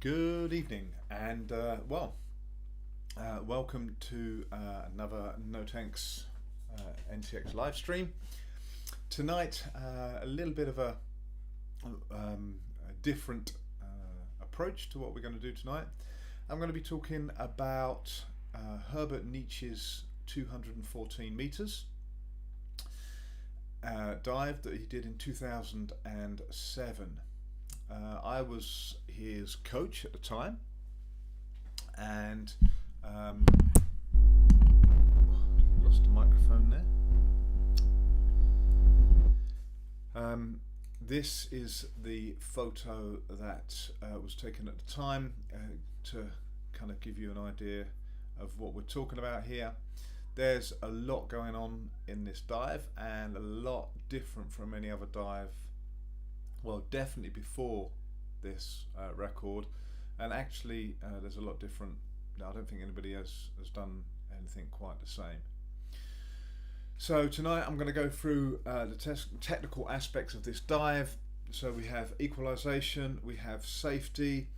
Good evening, and welcome to another NTX live stream. Tonight, a little bit of a different approach to what we're going to do tonight. I'm going to be talking about Herbert Nitsch's 214 meters dive that he did in 2007. I was his coach at the time, and lost the microphone there. This is the photo that was taken at the time to kind of give you an idea of what we're talking about here. There's a lot going on in this dive, and a lot different from any other dive. Well, definitely before this record, and actually there's a lot different. I don't think anybody has done anything quite the same. So tonight I'm going to go through the technical aspects of this dive. So we have equalization, we have safety,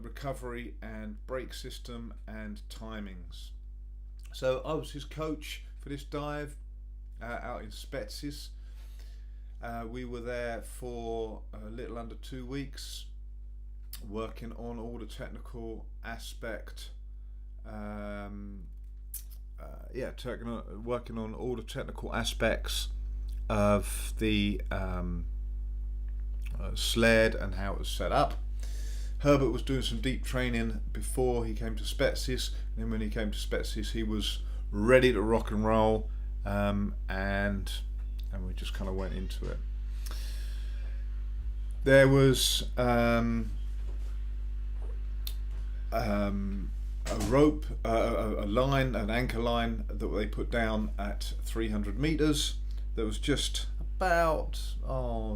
recovery and brake system, and timings. So I was his coach for this dive out in Spetses. We were there for a little under 2 weeks, working on all the technical aspect. Working on all the technical aspects of the sled and how it was set up. Herbert was doing some deep training before he came to Spetses, and then when he came to Spetses, he was ready to rock and roll, and we just kind of went into it. There was a rope, a line, an anchor line that they put down at 300 meters. That was just about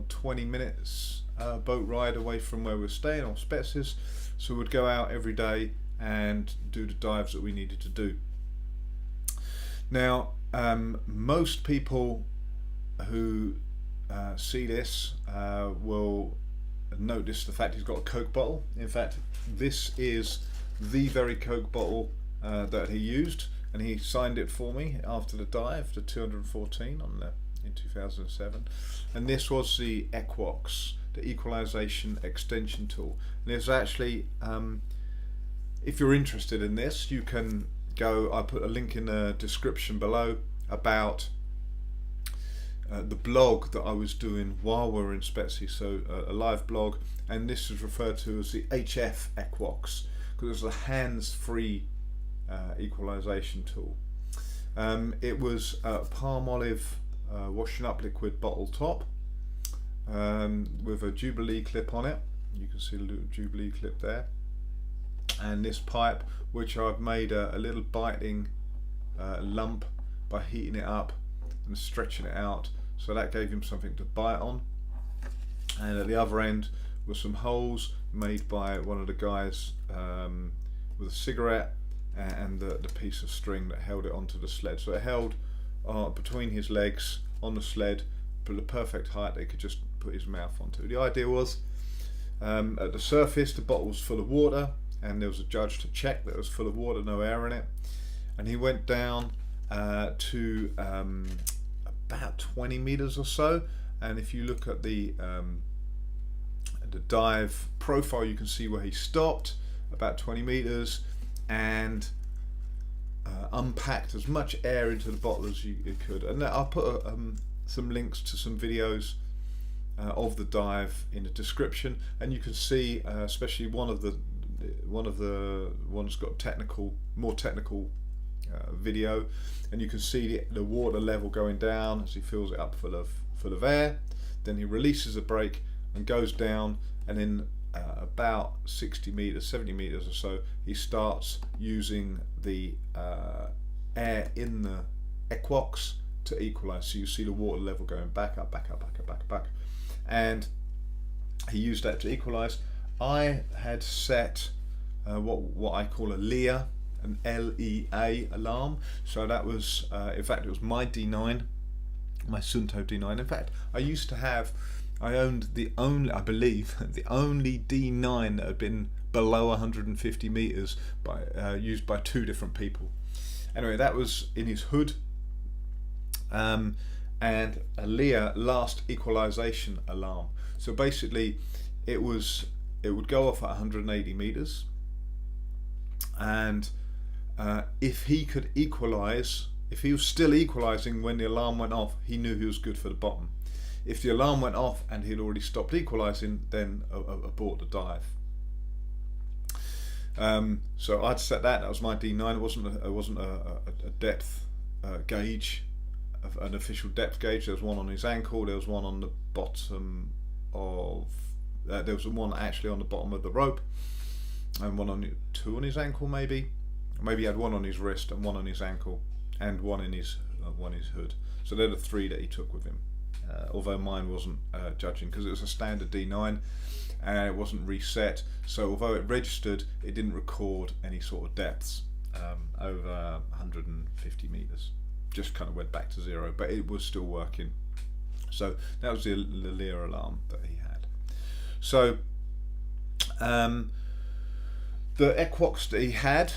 20 minutes boat ride away from where we were staying on Spetses. So we'd go out every day and do the dives that we needed to do. Now, most people who see this will notice the fact he's got a Coke bottle. In fact, this is the very Coke bottle that he used, and he signed it for me after the dive, the 214 in 2007. And this was the Equox, the equalization extension tool. And there's actually, if you're interested in this, you can go. I put a link in the description below about the blog that I was doing while we were in Spetses, so a live blog, and this is referred to as the HF Equox because it was a hands-free equalization tool. It was a palm olive washing up liquid bottle top with a Jubilee clip on it. You can see the little Jubilee clip there, and this pipe, which I've made a little biting lump by heating it up and stretching it out, so that gave him something to bite on. And at the other end were some holes made by one of the guys with a cigarette and the piece of string that held it onto the sled. So it held between his legs on the sled, but the perfect height that he could just put his mouth onto. The idea was at the surface the bottle was full of water, and there was a judge to check that it was full of water, no air in it, and he went down to about 20 meters or so, and if you look at the dive profile, you can see where he stopped about 20 meters and unpacked as much air into the bottle as you could. And I'll put some links to some videos of the dive in the description, and you can see especially one of the ones got more technical video, and you can see the water level going down as he fills it up full of air. Then he releases the brake and goes down, and in about 60 meters, 70 meters or so, he starts using the air in the Equox to equalize. So you see the water level going back up, back up, back up, back up, back, and he used that to equalize. I had set what I call a LEA, an LEA alarm. So that was, in fact, it was my D9, my Sunto D9. In fact, I I owned I believe, the only D9 that had been below 150 meters used by 2 different people. Anyway, that was in his hood, and a Lear last equalization alarm. So basically, it would go off at 180 meters, and if he could equalize, if he was still equalizing when the alarm went off, he knew he was good for the bottom. If the alarm went off and he'd already stopped equalizing, then abort the dive. So I'd set that. That was my D9. It wasn't a depth gauge, an official depth gauge. There was one on his ankle. There was one on the bottom of. There was one actually on the bottom of the rope, and two on his ankle maybe. Maybe he had one on his wrist and one on his ankle, and one in his hood. So they're the 3 that he took with him. Although mine wasn't judging, because it was a standard D9 and it wasn't reset, so although it registered, it didn't record any sort of depths over 150 meters. Just kind of went back to 0, but it was still working. So that was the Lear alarm that he had. So the Equox that he had,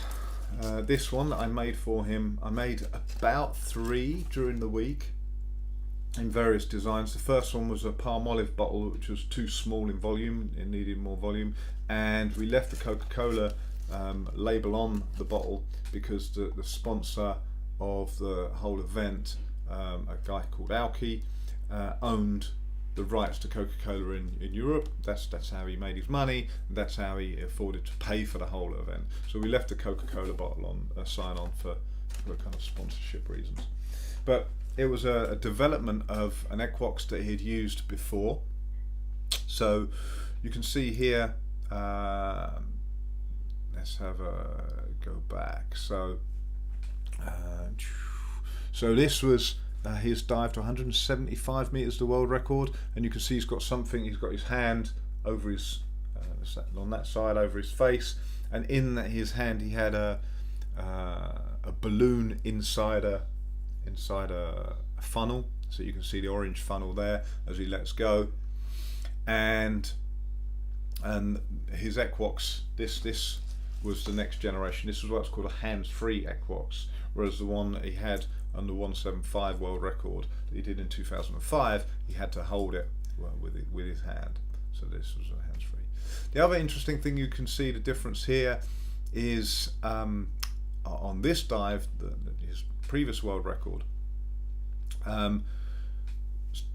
this one that I made for him, I made about 3 during the week in various designs. The first one was a palm olive bottle, which was too small in volume, it needed more volume, and we left the Coca-Cola label on the bottle because the sponsor of the whole event, a guy called Alki, owned the rights to Coca-Cola in Europe. That's how he made his money, and that's how he afforded to pay for the whole event. So we left the Coca-Cola bottle on, a sign on for kind of sponsorship reasons. But it was a development of an Equox that he'd used before. So you can see here, let's have a go back. So this was his dive to 175 meters, the world record, and you can see he's got something. He's got his hand over his on that side over his face, and in his hand he had a balloon inside a funnel. So you can see the orange funnel there as he lets go, and his Equox. This was the next generation. This was what's called a hands-free Equox, whereas the one that he had on the 175 world record that he did in 2005, he had to hold it with his hand. So this was a hands-free. The other interesting thing you can see the difference here is on this dive, his previous world record,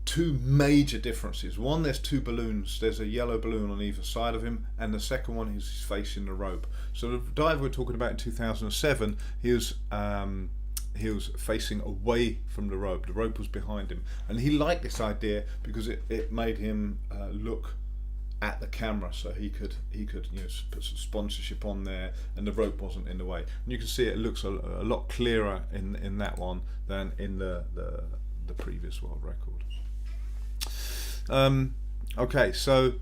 2 major differences. One, there's 2 balloons. There's a yellow balloon on either side of him, and the second one is his facing the rope. So the dive we're talking about in 2007, he was facing away from the rope. The rope was behind him, and he liked this idea because it made him look at the camera, so he could put some sponsorship on there, and the rope wasn't in the way. And you can see it looks a lot clearer in that one than in the previous world record. Okay, so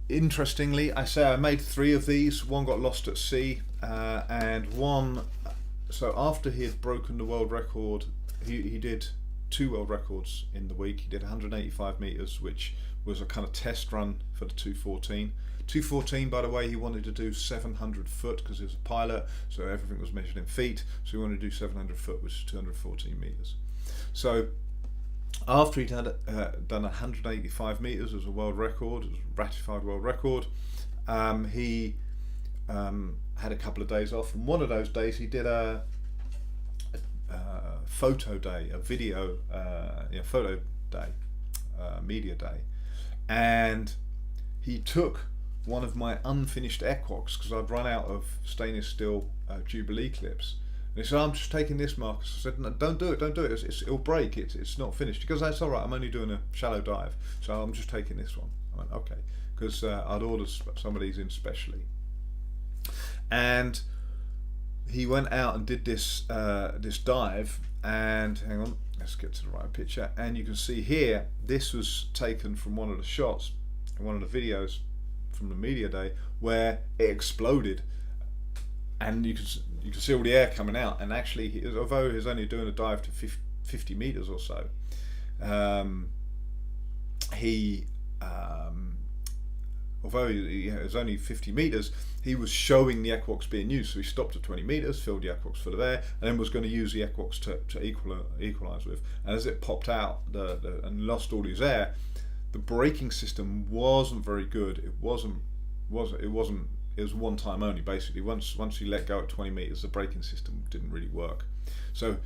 interestingly, I made 3 of these. One got lost at sea, and one. So after he had broken the world record, he did 2 world records in the week. He did 185 meters, which was a kind of test run for the 214. 214, by the way, he wanted to do 700 foot because he was a pilot, so everything was measured in feet. So he wanted to do 700 foot, which is 214 meters. So after he'd done 185 meters as a world record, as a ratified world record, he had a couple of days off, and one of those days he did a photo day, a video, photo day, media day, and he took one of my unfinished Equox because I'd run out of stainless steel Jubilee clips. And he said, "I'm just taking this, Marcus." I said, "No, don't do it. It'll break. It's not finished." He goes, "That's all right. I'm only doing a shallow dive, so I'm just taking this one." I went, "Okay," because I'd ordered some of these in specially. And he went out and did this dive, and hang on, let's get to the right picture. And you can see here, this was taken from one of the shots, one of the videos from the media day, where it exploded, and you can see all the air coming out. And actually, although he was only doing a dive to 50 meters or so, he although it was only 50 meters, he was showing the equinox being used. So he stopped at 20 meters, filled the equinox full of air, and then was going to use the equinox to equalize with. And as it popped out and lost all his air, the braking system wasn't very good. It was one time only, basically. Once you let go at 20 meters, the braking system didn't really work. So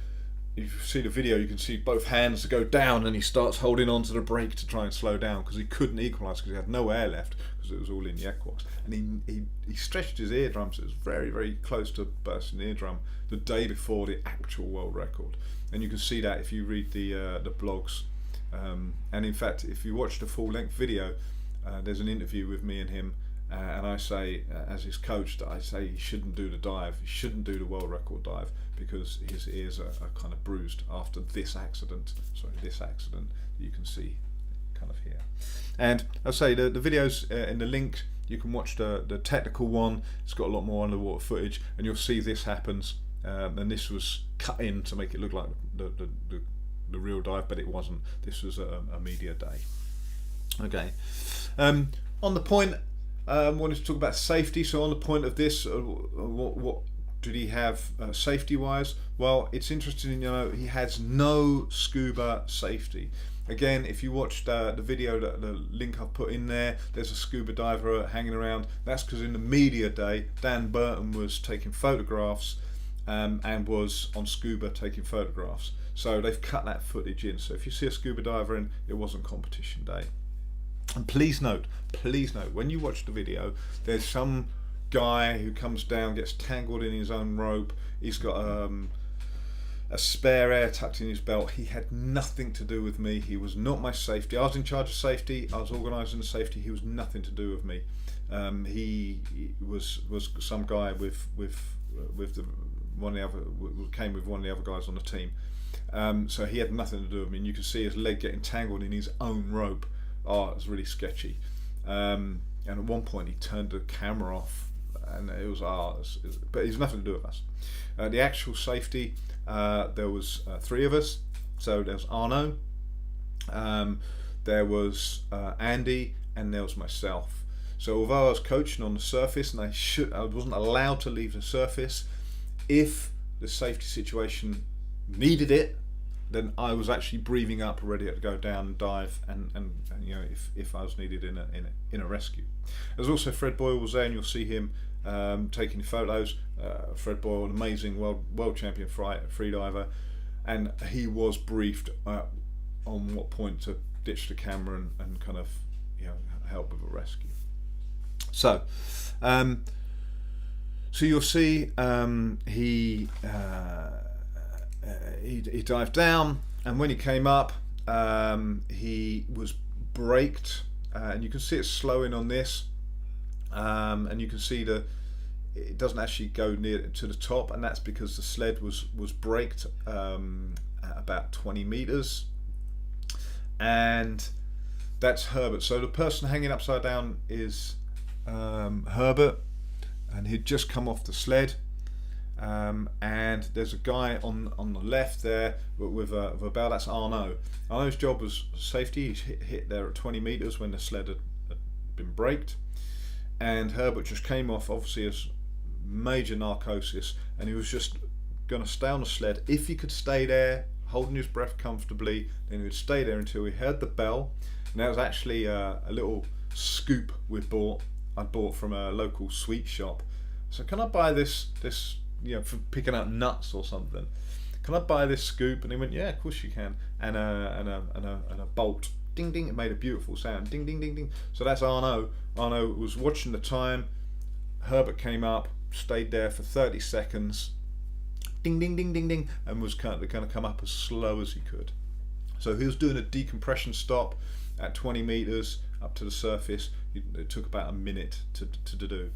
if you see the video, you can see both hands go down, and he starts holding onto the brake to try and slow down because he couldn't equalise because he had no air left because it was all in the equinox. And he stretched his eardrum, so it was very, very close to bursting the eardrum the day before the actual world record. And you can see that if you read the blogs. And in fact, if you watch the full-length video, there's an interview with me and him, and I say, as his coach, that I say he shouldn't do the dive, he shouldn't do the world record dive, because his ears are kind of bruised after this accident that you can see kind of here. And I'll say the videos in the link, you can watch the technical one. It's got a lot more underwater footage, and you'll see this happens, and this was cut in to make it look like the real dive, but it wasn't. This was a media day. Okay. On the point, I wanted to talk about safety. So on the point of this, what did he have safety wise? Well, it's interesting, he has no scuba safety. Again, if you watched the video, the link I've put in there, there's a scuba diver hanging around. That's because in the media day, Dan Burton was taking photographs and was on scuba taking photographs. So they've cut that footage in. So if you see a scuba diver in, it wasn't competition day. And please note, when you watch the video, there's some guy who comes down, gets tangled in his own rope. He's got a spare air tucked in his belt. He had nothing to do with me. He was not my safety. I was in charge of safety. I was organising the safety. He was nothing to do with me. He was some guy with one of the other, came with one of the other guys on the team. So he had nothing to do with me. And you can see his leg getting tangled in his own rope. Oh, it was really sketchy. And at one point he turned the camera off, and it was but it was nothing to do with us. The actual safety, there was 3 of us. So there was Arno, there was Andy, and there was myself. So although I was coaching on the surface, and I wasn't allowed to leave the surface, if the safety situation needed it, then I was actually breathing up, ready to go down and dive, and if I was needed in a rescue. There's also Fred Boyle was there, and you'll see him taking photos. Fred Boyle, an amazing world champion freediver, and he was briefed on what point to ditch the camera and kind of help with a rescue. So you'll see he dived down, and when he came up, he was braked, and you can see it slowing on this, and you can see it doesn't actually go near to the top, and that's because the sled was braked at about 20 meters, and that's Herbert. So the person hanging upside down is Herbert, and he'd just come off the sled. And there's a guy on the left there with a bell. That's Arno. Arno's job was safety. He's hit there at 20 meters when the sled had been braked, and Herbert just came off, obviously as major narcosis, and he was just going to stay on the sled. If he could stay there holding his breath comfortably, then he would stay there until he heard the bell. And that was actually a little scoop I bought from a local sweet shop. So can I buy this for picking out nuts or something? Can I buy this scoop? And he went, yeah, of course you can. And a bolt, ding ding. It made a beautiful sound, ding ding ding ding. So that's Arno. Arno was watching the time. Herbert came up, stayed there for 30 seconds, ding ding ding ding ding, and was kind of come up as slow as he could. So he was doing a decompression stop at 20 meters up to the surface. It took about a minute to do.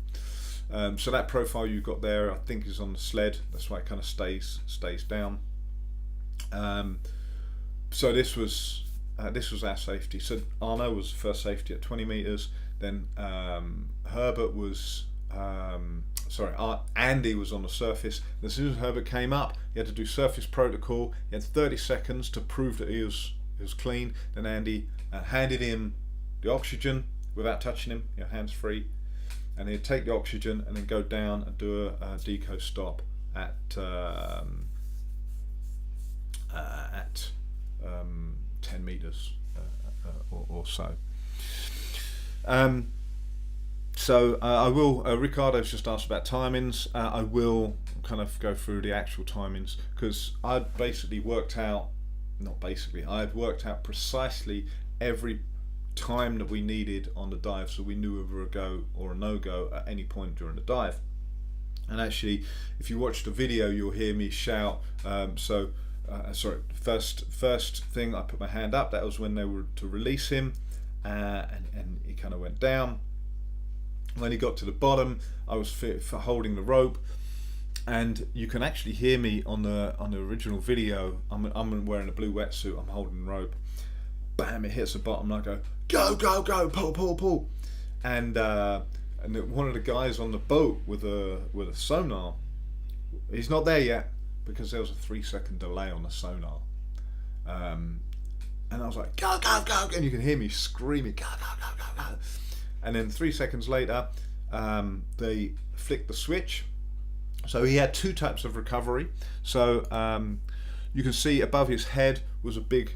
So that profile you got there, I think, is on the sled. That's why it kind of stays down. So this was our safety. So Arno was first safety at 20 meters. Then Herbert was Andy was on the surface. And as soon as Herbert came up, he had to do surface protocol. He had 30 seconds to prove that he was it was clean. Then Andy handed him the oxygen without touching him, hands free, and he'd take the oxygen and then go down and do a deco stop at 10 meters or so. So I will, Ricardo's just asked about timings. I will kind of go through the actual timings, because I'd basically worked out, I had worked out precisely every time that we needed on the dive, so we knew whether a go or a no-go at any point during the dive. And actually, if you watch the video, you'll hear me shout. Sorry, first thing, I put my hand up. That was when they were to release him, and he kind of went down. When he got to the bottom, I was for holding the rope, and you can actually hear me on the original video. I'm wearing a blue wetsuit. I'm holding the rope. Bam! It hits the bottom, and I go, go, go, go, pull, pull, pull, and one of the guys on the boat with a sonar, he's not there yet because there was a 3-second delay on the sonar, and I was like, go, go, go, and you can hear me screaming, go, go, go, go, go. And then 3 seconds later, they flicked the switch. So he had two types of recovery. So you can see above his head was a big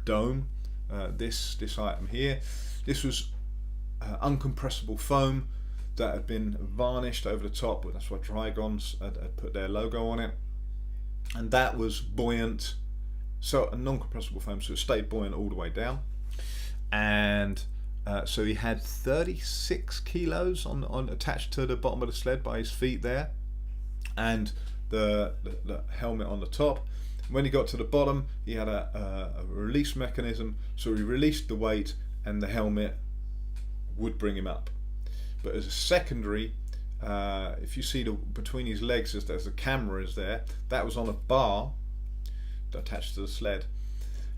dome. This item here. This was uncompressible foam that had been varnished over the top. That's why Drygons had put their logo on it. And that was buoyant. So a non-compressible foam, so it stayed buoyant all the way down. And so he had 36 kilos on attached to the bottom of the sled by his feet there, and the helmet on the top. When he got to the bottom, he had a release mechanism, so he released the weight and the helmet would bring him up. But as a secondary, if you see between his legs, there's a camera is there, that was on a bar attached to the sled,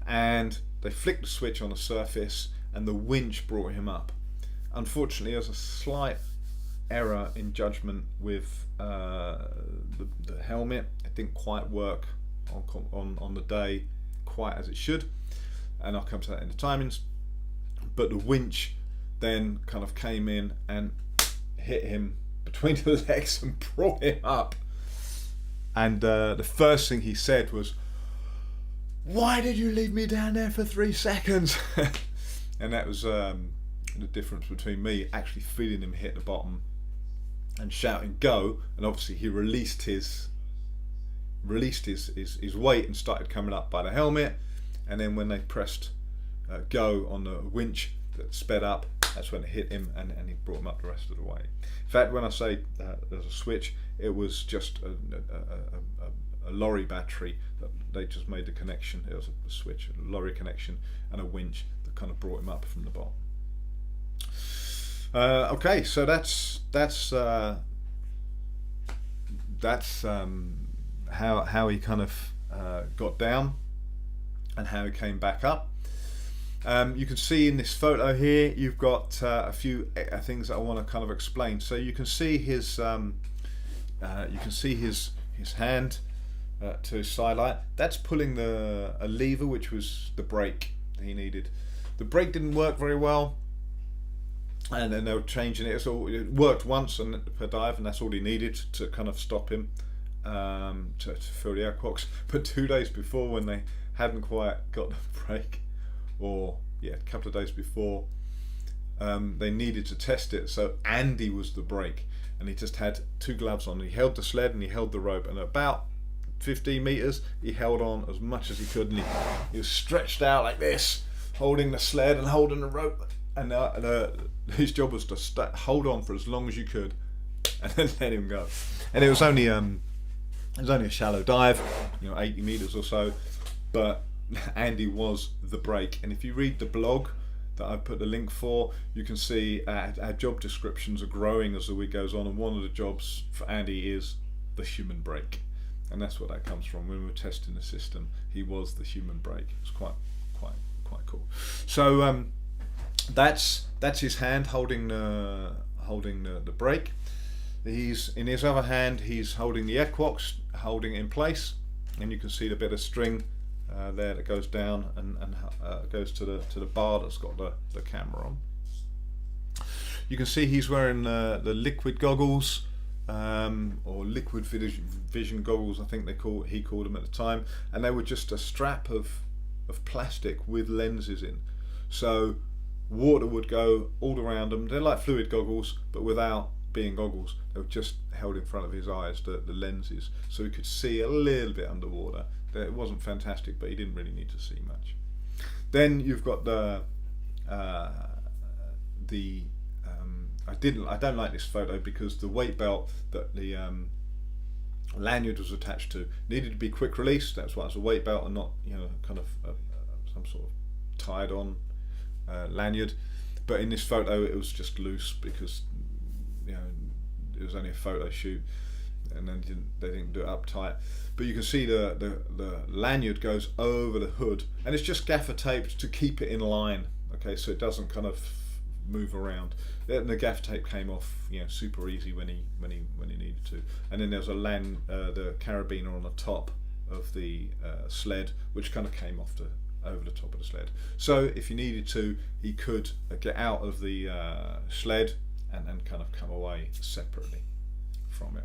and they flicked the switch on the surface and the winch brought him up. Unfortunately, there was a slight error in judgment with the helmet. It didn't quite work on the day quite as it should, and I'll come to that in the timings. But the winch then kind of came in and hit him between the legs and brought him up. And the first thing he said was, "Why did you leave me down there for 3 seconds?" And that was the difference between me actually feeling him hit the bottom and shouting go, and obviously he released his weight and started coming up by the helmet, and then when they pressed go on the winch that sped up, that's when it hit him and he brought him up the rest of the way. In fact, when I say there's a switch, it was just a lorry battery that they just made the connection. It was a switch, a lorry connection, and a winch that kind of brought him up from the bottom. Okay, so that's how he kind of got down and how he came back up. You can see in this photo here, you've got a few things that I want to kind of explain. So you can see his hand to his side light. That's pulling a lever, which was the brake that he needed. The brake didn't work very well, and then they were changing it. So it worked once per dive, and that's all he needed to kind of stop him to fill the aircocks. But 2 days before, when they hadn't quite got the brake, or a couple of days before, they needed to test it. So Andy was the brake, and he just had 2 gloves on. He held the sled and he held the rope, and about 15 meters he held on as much as he could, and he was stretched out like this, holding the sled and holding the rope, and his job was to hold on for as long as you could and then let him go. And it was only a shallow dive, 80 meters or so, but Andy was the brake. And if you read the blog that I put the link for, you can see our job descriptions are growing as the week goes on, and one of the jobs for Andy is the human brake, and that's what that comes from. When we were testing the system, he was the human brake. It's quite cool. So that's his hand holding the brake. He's in his other hand, he's holding the aircocks, holding it in place, and you can see the bit of string there that goes down and goes to the bar that's got the camera on. You can see he's wearing the liquid goggles, or liquid vision goggles, I think he called them at the time, and they were just a strap of plastic with lenses in. So water would go all around them. They're like fluid goggles, but without being goggles. They were just held in front of his eyes, the lenses, so he could see a little bit underwater. It wasn't fantastic, but he didn't really need to see much. Then you've got I don't like this photo because the weight belt that the lanyard was attached to needed to be quick release. That's why it's a weight belt and not, kind of some sort of tied on lanyard. But in this photo it was just loose because it was only a photo shoot, and then they didn't do it uptight. But you can see the lanyard goes over the hood, and it's just gaffer taped to keep it in line. Okay, so it doesn't kind of move around. And the gaffer tape came off, super easy when he needed to. And then there's the carabiner on the top of the sled, which kind of came off over the top of the sled. So if he needed to, he could get out of the sled and kind of come away separately from it.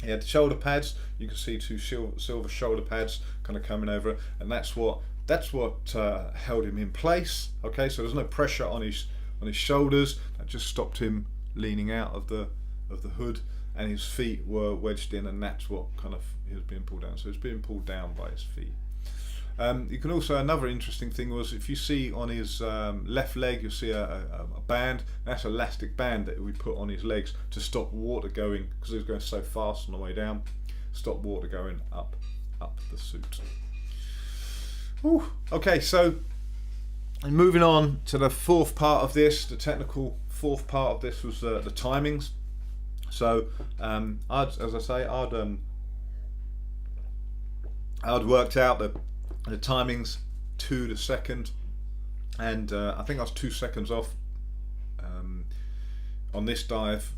He had shoulder pads. You can see two silver shoulder pads kind of coming over it, and that's what held him in place. Okay, so there's no pressure on his shoulders. That just stopped him leaning out of the hood, and his feet were wedged in, and that's what kind of he was being pulled down. So he was being pulled down by his feet. You can also, another interesting thing was, if you see on his left leg, you'll see a band. That's an elastic band that we put on his legs to stop water going, because he was going so fast on the way down, stop water going up the suit. Whew. Okay, so moving on to the fourth part of this, the technical fourth part of this was the timings. So I'd worked out the timings to the second, and I think I was 2 seconds off on this dive,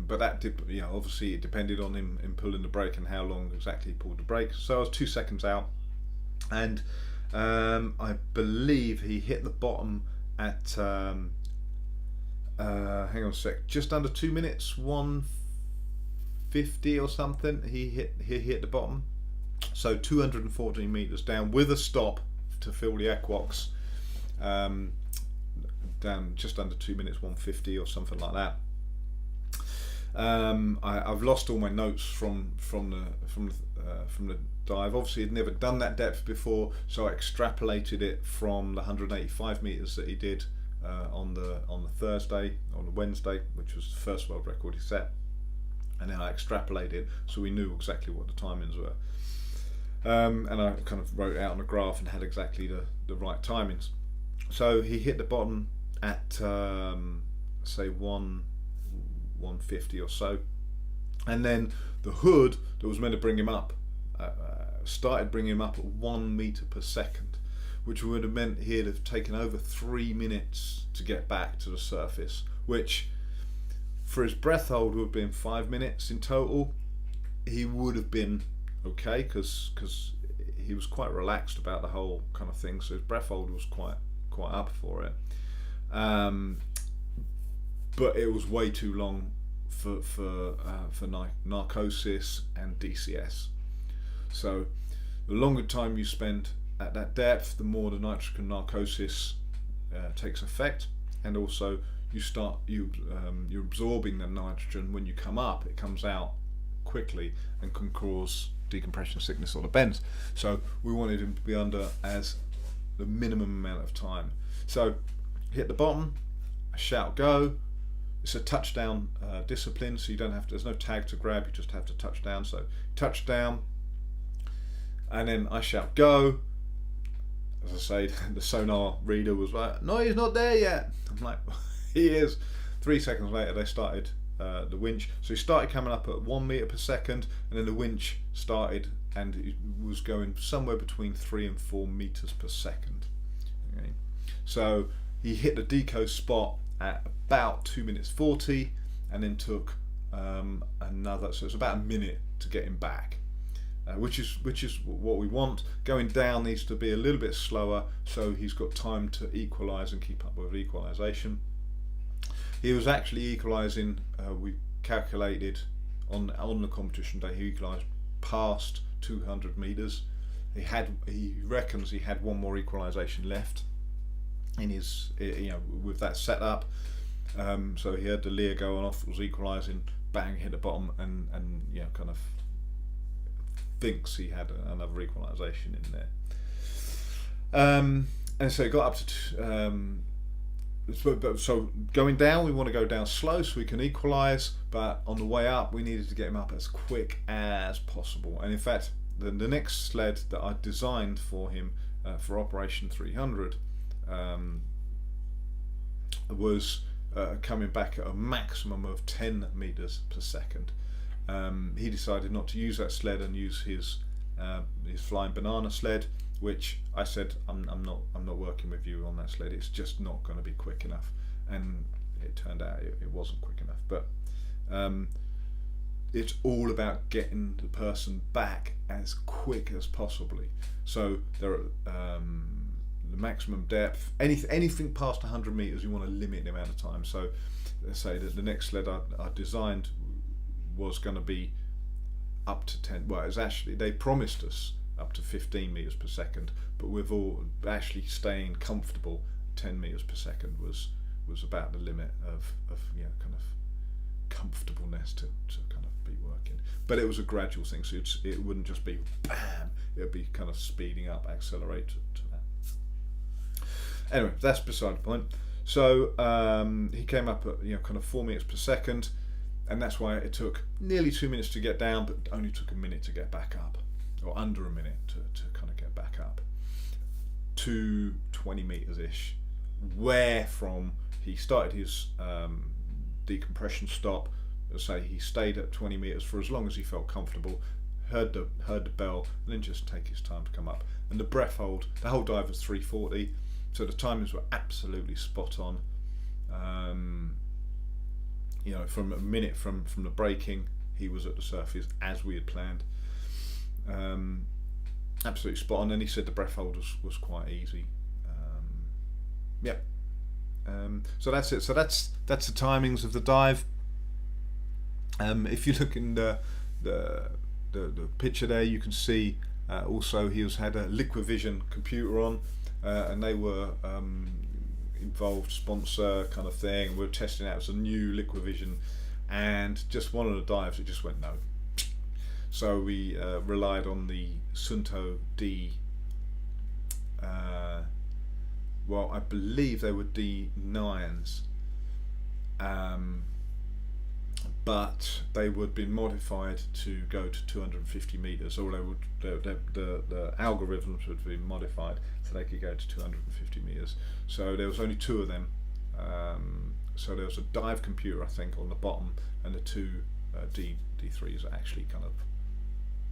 but that obviously it depended on him pulling the brake and how long exactly he pulled the brake. So I was 2 seconds out, and I believe he hit the bottom at hang on a sec, just under 2 minutes, 1:50 or something. He hit the bottom. So 214 meters down with a stop to fill the aquox, down just under 2 minutes, 1:50 or something like that. I've lost all my notes from the dive. Obviously, I'd never done that depth before, so I extrapolated it from the 185 meters that he did on the Wednesday, which was the first world record he set, and then I extrapolated so we knew exactly what the timings were. And I kind of wrote it out on a graph and had exactly the right timings. So he hit the bottom at say 1:50 or so, and then the hood that was meant to bring him up started bringing him up at 1 meter per second, which would have meant he'd have taken over 3 minutes to get back to the surface, which for his breath hold would have been 5 minutes in total. He would have been okay because he was quite relaxed about the whole kind of thing, so his breath hold was quite up for it, but it was way too long for narcosis and DCS. So the longer time you spend at that depth, the more the nitrogen narcosis takes effect, and also you're absorbing the nitrogen. When you come up, it comes out quickly and can cause decompression sickness or the bends. So we wanted him to be under as the minimum amount of time. So hit the bottom, a shout go. It's a touchdown discipline, so you don't have to, there's no tag to grab, you just have to touch down. So touchdown, and then I shout go. As I say, the sonar reader was like, no, he's not there yet. I'm like, he is. 3 seconds later they started the winch, so he started coming up at 1 meter per second, and then the winch started and it was going somewhere between 3 and 4 meters per second. Okay. So he hit the deco spot at about 2 minutes 40, and then took another, so it's about a minute to get him back. which is what we want. Going down needs to be a little bit slower, so he's got time to equalise and keep up with equalisation. He was actually equalising. We calculated on the competition day. He equalised past 200 metres. He reckons he had one more equalisation left in his, with that setup. So he had the leer going off, was equalising, bang, hit the bottom, and kind of thinks he had another equalisation in there. And so it got up to so going down, we want to go down slow so we can equalise, but on the way up we needed to get him up as quick as possible. And in fact, the next sled that I designed for him for Operation 300 was coming back at a maximum of 10 meters per second. He decided not to use that sled and use his flying banana sled, which I said I'm not working with you on that sled. It's just not going to be quick enough, and it turned out it wasn't quick enough. But it's all about getting the person back as quick as possibly. So there are the maximum depth, anything past 100 meters, you want to limit the amount of time. So let's say that the next sled I designed was going to be up to 10. Well, it's actually, they promised us up to 15 meters per second, but with all actually staying comfortable, 10 meters per second was about the limit of kind of comfortableness to kind of be working. But it was a gradual thing, so it wouldn't just be bam, it would be kind of speeding up, accelerate to that. Anyway, that's beside the point. So he came up at kind of 4 meters per second, and that's why it took nearly 2 minutes to get down, but only took a minute to get back up, or under a minute to kind of get back up to 20 meters ish, where from he started his decompression stop. Say he stayed at 20 meters for as long as he felt comfortable, heard the bell, and then just take his time to come up. And the breath hold, the whole dive was 340, so the timings were absolutely spot on. From a minute from the braking, he was at the surface as we had planned. Absolutely spot on. And he said the breath hold was quite easy. So that's it. So that's the timings of the dive. If you look in the picture there, you can see also he had a LiquidVision computer on, and they were involved sponsor kind of thing. We're testing out some new LiquidVision, and just one of the dives it just went no. So we relied on the Sunto D. Well, I believe they were D9s. But they would be modified to go to 250 meters, or the algorithms would be modified so they could go to 250 meters. So there was only two of them. So there was a dive computer, I think, on the bottom, and the two D3s that actually kind of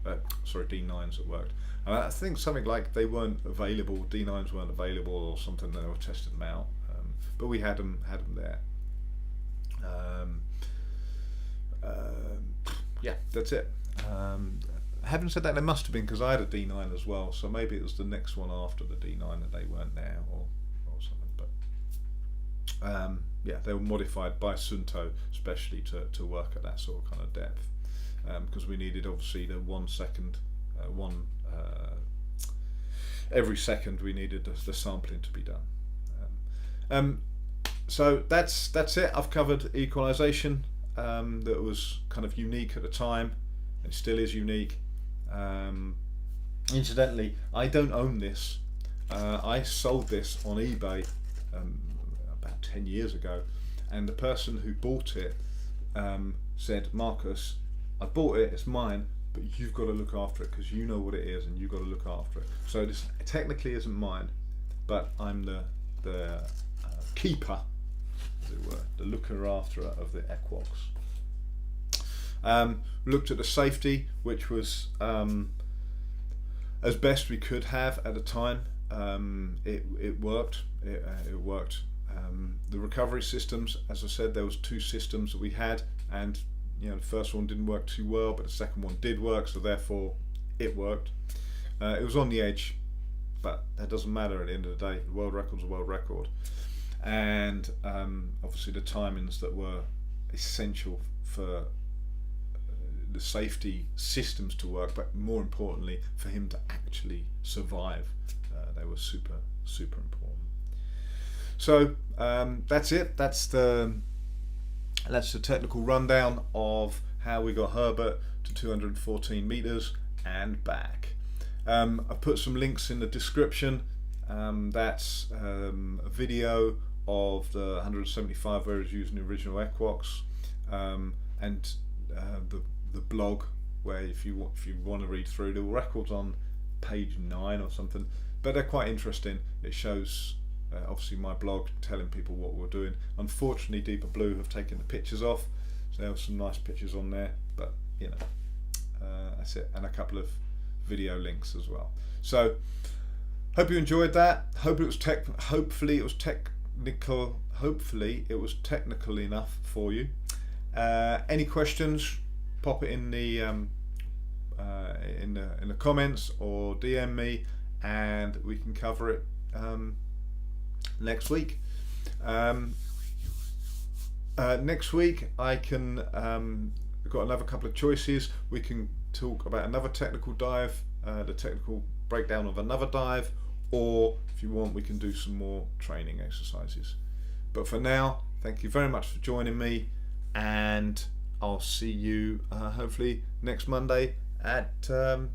D9s that worked. And I think something like they weren't available, D9s weren't available, or something. They were testing them out, but we had them there. That's it. Having said that, they must have been, because I had a D9 as well, so maybe it was the next one after the D9 that they weren't there, or something. But they were modified by Sunto especially to work at that sort of kind of depth, because we needed obviously the 1 second, every second we needed the sampling to be done. So that's it. I've covered equalization. That was kind of unique at the time, and still is unique. Incidentally, I don't own this. I sold this on eBay about 10 years ago, and the person who bought it said, "Marcus, I bought it, it's mine, but you've got to look after it because you know what it is and you've got to look after it." So this technically isn't mine, but I'm the keeper, as it were, the looker after of the Equox. Looked at the safety, which was as best we could have at the time. It worked. It worked. The recovery systems, as I said, there was two systems that we had, and the first one didn't work too well, but the second one did work. So therefore, it worked. It was on the edge, but that doesn't matter at the end of the day. The world record's a world record, and obviously the timings that were essential for the safety systems to work, but more importantly for him to actually survive, they were super important. So that's it. That's the technical rundown of how we got Herbert to 214 meters and back. I've put some links in the description. That's a video of the 175 where he's using the original Equox, and the blog where if you want to read through, the record's on page 9 or something, but they're quite interesting. It shows obviously my blog telling people what we're doing. Unfortunately Deeper Blue have taken the pictures off, so there were some nice pictures on there, but you know, that's it, and a couple of video links as well. So hope you enjoyed that. Hopefully it was technical enough for you. Any questions, pop it in the comments or DM me, and we can cover it next week. Next week I can we've got another couple of choices. We can talk about another technical dive, the technical breakdown of another dive, or if you want we can do some more training exercises. But for now, thank you very much for joining me, and I'll see you hopefully next Monday at 7